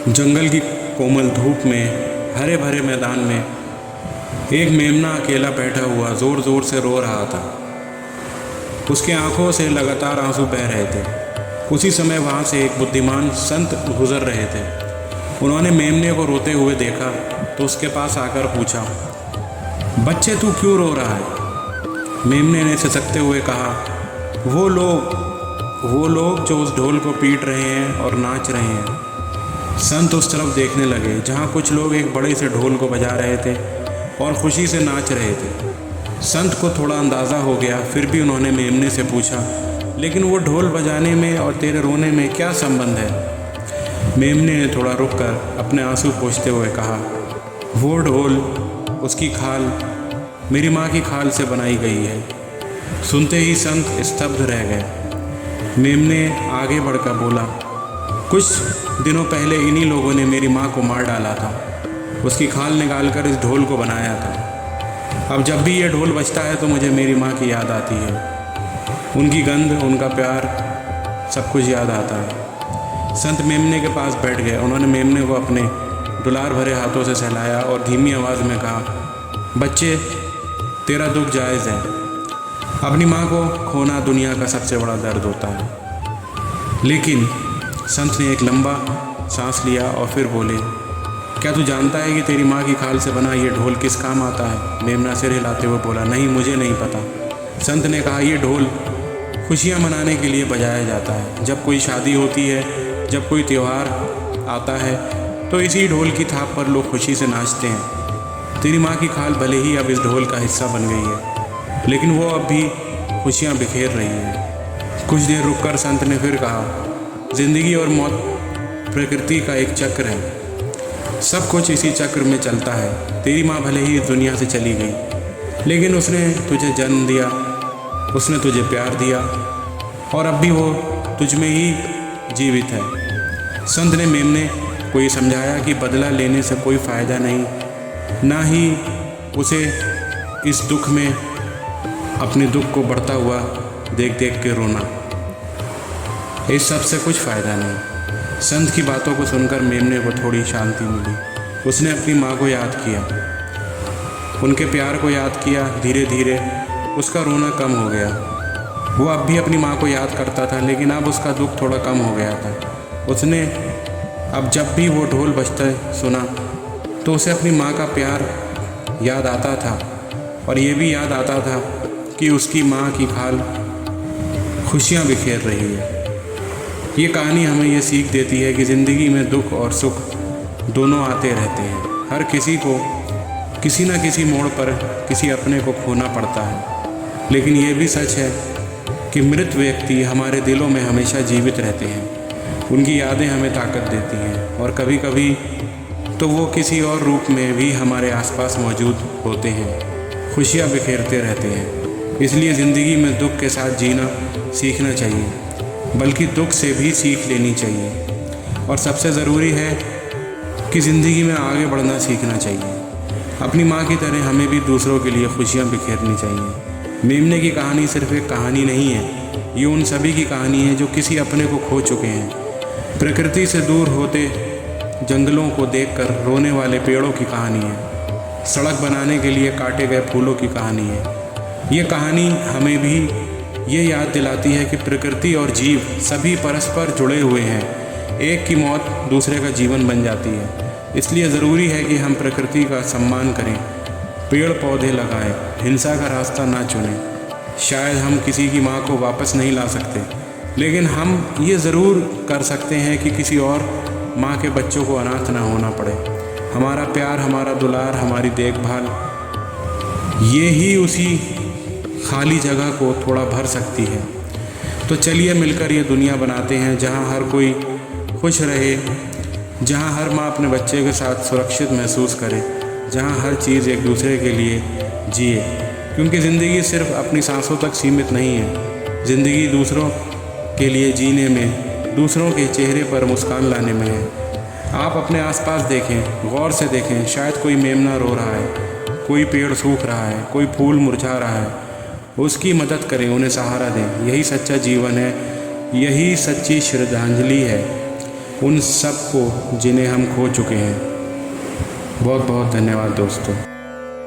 जंगल की कोमल धूप में हरे भरे मैदान में एक मेमना अकेला बैठा हुआ ज़ोर ज़ोर से रो रहा था। उसकी आंखों से लगातार आंसू बह रहे थे। उसी समय वहाँ से एक बुद्धिमान संत गुजर रहे थे। उन्होंने मेमने को रोते हुए देखा तो उसके पास आकर पूछा, बच्चे तू क्यों रो रहा है? मेमने ने सिसकते हुए कहा, वो लोग जो उस ढोल को पीट रहे हैं और नाच रहे हैं। संत उस तरफ देखने लगे जहाँ कुछ लोग एक बड़े से ढोल को बजा रहे थे और खुशी से नाच रहे थे। संत को थोड़ा अंदाज़ा हो गया, फिर भी उन्होंने मेमने से पूछा, लेकिन वो ढोल बजाने में और तेरे रोने में क्या संबंध है? मेमने ने थोड़ा रुक कर अपने आंसू पोंछते हुए कहा, वो ढोल, उसकी खाल मेरी माँ की खाल से बनाई गई है। सुनते ही संत स्तब्ध रह गए। मेमने आगे बढ़कर बोला, कुछ दिनों पहले इन्हीं लोगों ने मेरी माँ को मार डाला था। उसकी खाल निकालकर इस ढोल को बनाया था। अब जब भी ये ढोल बजता है तो मुझे मेरी माँ की याद आती है। उनकी गंध, उनका प्यार, सब कुछ याद आता है। संत मेमने के पास बैठ गए। उन्होंने मेमने को अपने दुलार भरे हाथों से सहलाया और धीमी आवाज़ में कहा, बच्चे, तेरा दुख जायज़ है। अपनी माँ को खोना दुनिया का सबसे बड़ा दर्द होता है। लेकिन संत ने एक लंबा सांस लिया और फिर बोले, क्या तू जानता है कि तेरी माँ की खाल से बना ये ढोल किस काम आता है? मेमना सिर हिलाते हुए बोला, नहीं, मुझे नहीं पता। संत ने कहा, ये ढोल खुशियाँ मनाने के लिए बजाया जाता है। जब कोई शादी होती है, जब कोई त्यौहार आता है तो इसी ढोल की थाप पर लोग खुशी से नाचते हैं। तेरी माँ की खाल भले ही अब इस ढोल का हिस्सा बन गई है, लेकिन वो अब भी खुशियाँ बिखेर रही है। कुछ देर रुककर संत ने फिर कहा, ज़िंदगी और मौत प्रकृति का एक चक्र है। सब कुछ इसी चक्र में चलता है। तेरी माँ भले ही इस दुनिया से चली गई, लेकिन उसने तुझे जन्म दिया, उसने तुझे प्यार दिया और अब भी वो तुझ में ही जीवित है। संत ने मेमने को ये समझाया कि बदला लेने से कोई फ़ायदा नहीं, ना ही उसे इस दुख में अपने दुख को बढ़ता हुआ देख देख के रोना। इस सब से कुछ फ़ायदा नहीं। संत की बातों को सुनकर मेमने को थोड़ी शांति मिली। उसने अपनी माँ को याद किया, उनके प्यार को याद किया। धीरे धीरे उसका रोना कम हो गया। वो अब भी अपनी माँ को याद करता था, लेकिन अब उसका दुख थोड़ा कम हो गया था। उसने अब जब भी वो ढोल बजता सुना तो उसे अपनी माँ का प्यार याद आता था और ये भी याद आता था कि उसकी माँ की खाल खुशियाँ बिखेर रही है। ये कहानी हमें ये सीख देती है कि ज़िंदगी में दुख और सुख दोनों आते रहते हैं। हर किसी को किसी न किसी मोड़ पर किसी अपने को खोना पड़ता है, लेकिन ये भी सच है कि मृत व्यक्ति हमारे दिलों में हमेशा जीवित रहते हैं। उनकी यादें हमें ताकत देती हैं और कभी कभी तो वो किसी और रूप में भी हमारे आसपास मौजूद होते हैं, खुशियाँ बिखेरते रहते हैं। इसलिए ज़िंदगी में दुख के साथ जीना सीखना चाहिए, बल्कि दुख से भी सीख लेनी चाहिए। और सबसे ज़रूरी है कि ज़िंदगी में आगे बढ़ना सीखना चाहिए। अपनी माँ की तरह हमें भी दूसरों के लिए खुशियाँ बिखेरनी चाहिए। मेमने की कहानी सिर्फ एक कहानी नहीं है, ये उन सभी की कहानी है जो किसी अपने को खो चुके हैं। प्रकृति से दूर होते जंगलों को देखकर रोने वाले पेड़ों की कहानी है। सड़क बनाने के लिए काटे गए फूलों की कहानी है। ये कहानी हमें भी ये याद दिलाती है कि प्रकृति और जीव सभी परस्पर जुड़े हुए हैं। एक की मौत दूसरे का जीवन बन जाती है। इसलिए ज़रूरी है कि हम प्रकृति का सम्मान करें, पेड़ पौधे लगाएं, हिंसा का रास्ता ना चुनें। शायद हम किसी की माँ को वापस नहीं ला सकते, लेकिन हम ये ज़रूर कर सकते हैं कि किसी और माँ के बच्चों को अनाथ ना होना पड़े। हमारा प्यार, हमारा दुलार, हमारी देखभाल, ये ही उसी खाली जगह को थोड़ा भर सकती है। तो चलिए मिलकर ये दुनिया बनाते हैं जहाँ हर कोई खुश रहे, जहाँ हर माँ अपने बच्चे के साथ सुरक्षित महसूस करे, जहाँ हर चीज़ एक दूसरे के लिए जिए। क्योंकि ज़िंदगी सिर्फ अपनी सांसों तक सीमित नहीं है। ज़िंदगी दूसरों के लिए जीने में, दूसरों के चेहरे पर मुस्कान लाने में है। आप अपने आसपास देखें, गौर से देखें। शायद कोई मेमना रो रहा है, कोई पेड़ सूख रहा है, कोई फूल मुरझा रहा है। उसकी मदद करें, उन्हें सहारा दें। यही सच्चा जीवन है, यही सच्ची श्रद्धांजलि है। उन सब को जिन्हें हम खो चुके हैं। बहुत बहुत धन्यवाद दोस्तों।